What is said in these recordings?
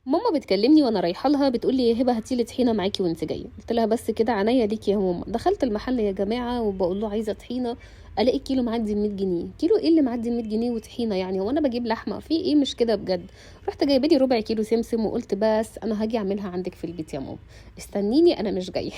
ماما بتكلمني وانا رايحه لها، بتقول لي يا هبه هاتي لي طحينه معاكي وانت جايه. قلت لها بس كده عينيا ليكي يا ماما. دخلت المحل يا جماعه وبقول له عايزه طحينه، الاقي الكيلو معدي ال 100 جنيه. كيلو ايه اللي معدي ال 100 جنيه وطحينه؟ يعني هو انا بجيب لحمه في ايه؟ مش كده بجد. رحت جايبه لي ربع كيلو سمسم وقلت بس انا هاجي اعملها عندك في البيت يا ماما، استنيني انا مش جايه.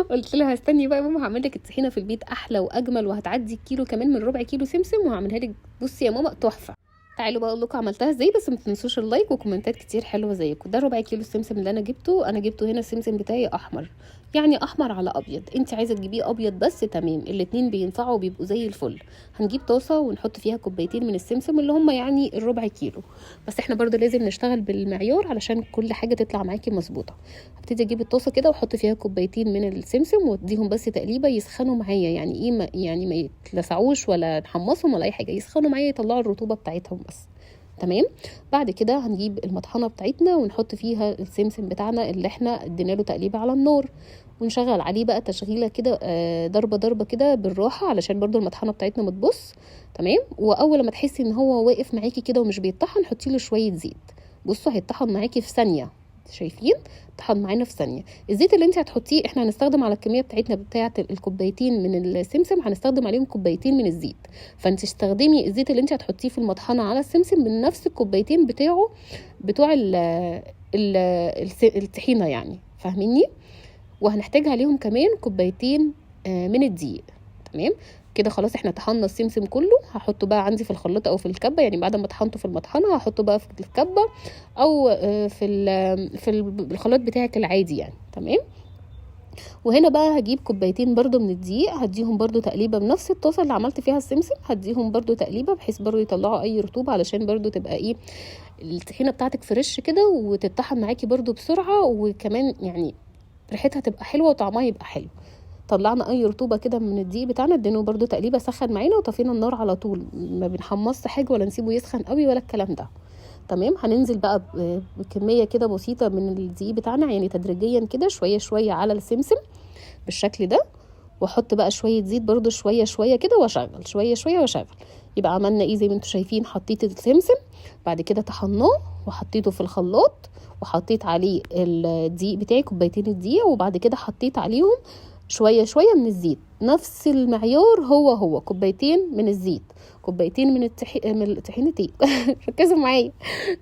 قلت لها استني بقى يا ماما، هعمل لك الطحينه في البيت احلى واجمل، وهتعدي الكيلو كمان من ربع كيلو سمسم وهعملها لك بصي يا ماما تحفه. تعالوا بقى اقول لكم عملتها ازاي، بس ما تنسوش اللايك وكومنتات كتير حلوه زيكم. ده ربع كيلو السمسم اللي انا جبته هنا. السمسم بتاعي احمر، يعني احمر على ابيض. انت عايزه تجيبيه ابيض بس تمام، الاتنين بينفعوا وبيبقوا زي الفل. هنجيب طاسه ونحط فيها كوبايتين من السمسم اللي هم يعني الربع كيلو، بس احنا برضو لازم نشتغل بالمعيار علشان كل حاجه تطلع معاكي مظبوطه. هبتدي اجيب الطاسه كده واحط فيها كوبايتين من السمسم واديهم بس تقليبه يسخنوا معايا، يعني ايه يعني ما يتلسعوش ولا نحمصهم ولا اي حاجه، يسخنوا معايا يطلعوا الرطوبه بتاعتهم بس. تمام. بعد كده هنجيب المطحنه بتاعتنا ونحط فيها السمسم بتاعنا اللي احنا ادينا له تقليبه على النار، ونشغل عليه بقى تشغيله كده ضربه ضربه كده بالراحه علشان برضو المطحنه بتاعتنا ما تبص. تمام. واول ما تحسي ان هو واقف معاكي كده ومش بيتطحن، حطي له شويه زيت. بصوا هيتطحن معاكي في ثانيه، شايفين؟ طحن معانا في ثانيه. الزيت اللي انت هتحطيه، احنا هنستخدم على الكميه بتاعتنا بتاعه الكوبايتين من السمسم هنستخدم عليهم كوبايتين من الزيت، فانت استخدمي الزيت اللي انت هتحطيه في المطحنه على السمسم من نفس الكوبايتين بتوع الطحينه يعني، فاهميني؟ وهنحتاج عليهم كمان كوبايتين من الدقيق. تمام كده خلاص احنا طحنا السمسم كله. هحطه بقى عندي في الخلاط او في الكبه، يعني بعد ما طحنته في المطحنه هحطه بقى في الكبه او في الخلاط بتاعك العادي يعني. تمام. وهنا بقى هجيب كوبايتين برضو من الدقيق، هديهم برضو تقليبه بنفس الطاسه اللي عملت فيها السمسم، هديهم برضو تقليبه بحيث برضو يطلعوا اي رطوبه علشان برضو تبقى ايه الطحينه بتاعتك فريش كده وتتطحن معاكي برضو بسرعه، وكمان يعني ريحتها تبقى حلوه وطعمها يبقى حلو. طلعنا اي رطوبه كده من الدقيق بتاعنا، ادينه برضو تقليبه سخن معانا وطفينا النار على طول، ما بنحمصش حاجه ولا نسيبه يسخن قوي ولا الكلام ده. تمام. هننزل بقى بكميه كده بسيطه من الدقيق بتاعنا، يعني تدريجيا كده شويه شويه على السمسم بالشكل ده، واحط بقى شويه زيت برضو شويه شويه كده واشغل شويه شويه واشغل. يبقى عملنا ايه؟ زي ما انتم شايفين، حطيت السمسم، بعد كده طحناه وحطيته في الخلاط، وحطيت عليه الدقيق بتاعي كوبايتين الدقيق، وبعد كده حطيت عليهم شويه شويه من الزيت، نفس المعيار هو كوبايتين من الزيت، كوبايتين من الطحينه ايه ركزوا معايا،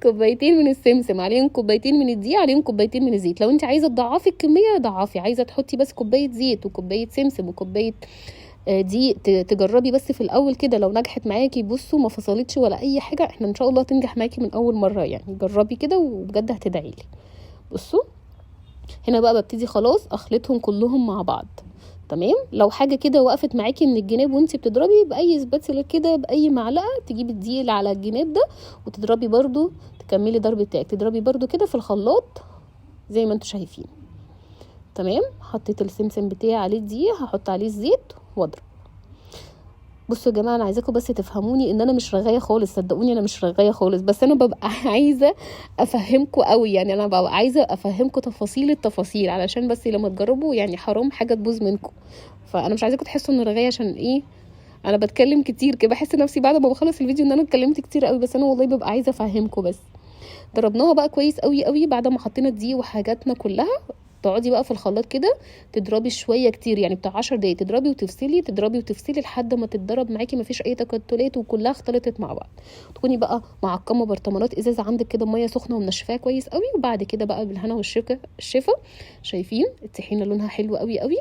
كوبايتين من السمسم عليهم كوبايتين من الدقيق عليهم كوبايتين من الزيت. لو انت عايزه تضعفي الكميه ضعفي، عايزه تحطي بس كوبايه زيت وكوبايه سمسم وكوبايه دقيق تجربي بس في الاول كده. لو نجحت معاكي بصوا ما فصلتش ولا اي حاجه، احنا ان شاء الله تنجح معاكي من اول مره، يعني جربي كده وبجد هتدعي لي. بصوا هنا بقى ببتدي خلاص اخلطهم كلهم مع بعض. تمام. لو حاجه كده وقفت معاكي من الجناب وانت بتضربي باي سباتيلا كده باي معلقه، تجيبي الدقيق اللي على الجناب ده وتضربي برضو، تكملي ضرب بتاعك تضربي برضو كده في الخلاط زي ما انتم شايفين. تمام. حطيت السمسم بتاعي عليه الدقيق، هحط عليه الزيت واضرب. بصوا يا جماعه انا عايزاكم بس تفهموني ان انا مش رغايه خالص، صدقوني انا مش رغايه خالص، بس انا ببقى عايزه افهمكم قوي، يعني انا ببقى عايزه افهمكم تفاصيل التفاصيل علشان بس لما تجربوا يعني حرام حاجه تبوظ منكم. فانا مش عايزاكم تحسوا ان رغايه عشان ايه، انا بتكلم كتير كده، بحس نفسي بعد ما بخلص الفيديو ان انا اتكلمت كتير قوي، بس انا والله ببقى عايزه افهمكم بس. ضربناها بقى كويس قوي قوي بعد ما حطينا الدقيق وحاجاتنا كلها. تقعدي بقى في الخلاط كده تضربي شويه كتير، يعني بتاع 10 دقايق، تضربي وتفصلي تضربي وتفصلي لحد ما تتضرب معاكي مفيش اي تكتلات وكلها اختلطت مع بعض. تكوني بقى معقمه برطمانات ازازه عندك كده ميه سخنه ومنشفاها كويس قوي، وبعد كده بقى بالهنا والشفا. شايفين الطحينه لونها حلو قوي قوي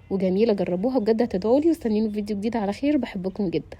وجميله، جربوها بجد هتدعوا لي، واستنيني في فيديو جديد على خير، بحبكم جدا.